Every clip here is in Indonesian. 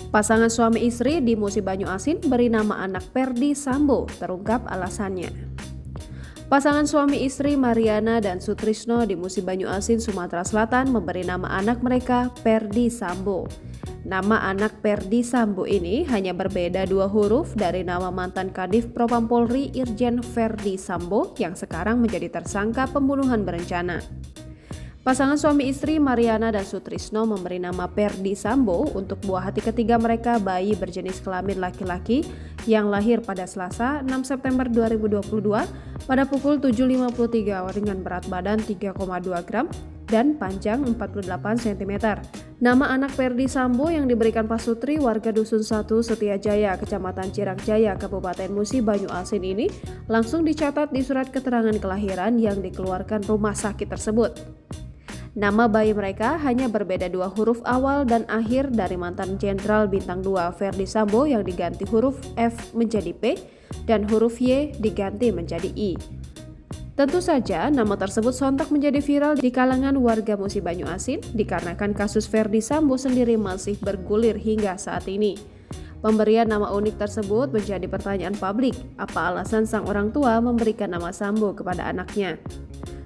Pasangan suami istri di Musi Banyu Asin beri nama anak Perdi Sambo, terungkap alasannya. Pasangan suami istri Mariana dan Sutrisno di Musi Banyu Asin, Sumatera Selatan memberi nama anak mereka Perdi Sambo. Nama anak Perdi Sambo ini hanya berbeda 2 huruf dari nama mantan Kadif Propam Polri Irjen Verdi Sambo yang sekarang menjadi tersangka pembunuhan berencana. Pasangan suami istri Mariana dan Sutrisno memberi nama Perdi Sambo untuk buah hati ketiga mereka, bayi berjenis kelamin laki-laki yang lahir pada Selasa 6 September 2022 pada pukul 7.53 dengan berat badan 3,2 gram dan panjang 48 cm. Nama anak Perdi Sambo yang diberikan Pak Sutri, warga Dusun 1 Setiajaya, Kecamatan Cirakjaya, Kabupaten Musi Banyu Asin ini langsung dicatat di surat keterangan kelahiran yang dikeluarkan rumah sakit tersebut. Nama bayi mereka hanya berbeda 2 huruf awal dan akhir dari mantan Jenderal Bintang 2 Verdi Sambo yang diganti huruf F menjadi P dan huruf Y diganti menjadi I. Tentu saja nama tersebut sontak menjadi viral di kalangan warga Musi Banyu Asin dikarenakan kasus Verdi Sambo sendiri masih bergulir hingga saat ini. Pemberian nama unik tersebut menjadi pertanyaan publik, apa alasan sang orang tua memberikan nama Sambo kepada anaknya.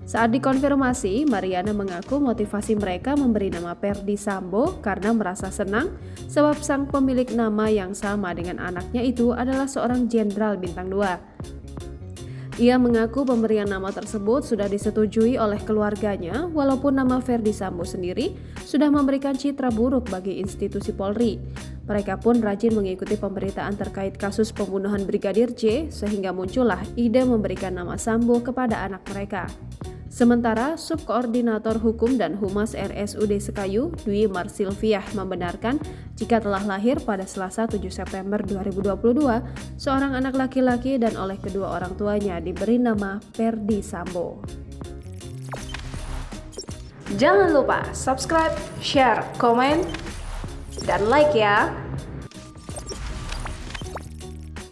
Saat dikonfirmasi, Mariana mengaku motivasi mereka memberi nama Perdi Sambo karena merasa senang sebab sang pemilik nama yang sama dengan anaknya itu adalah seorang Jenderal Bintang 2. Ia mengaku pemberian nama tersebut sudah disetujui oleh keluarganya walaupun nama Verdi Sambo sendiri sudah memberikan citra buruk bagi institusi Polri. Mereka pun rajin mengikuti pemberitaan terkait kasus pembunuhan Brigadir J sehingga muncullah ide memberikan nama Sambo kepada anak mereka. Sementara Subkoordinator Hukum dan Humas RSUD Sekayu, Dwi Marsilviah membenarkan jika telah lahir pada Selasa 7 September 2022, seorang anak laki-laki dan oleh kedua orang tuanya diberi nama Perdi Sambo. Jangan lupa subscribe, share, komen, dan like ya!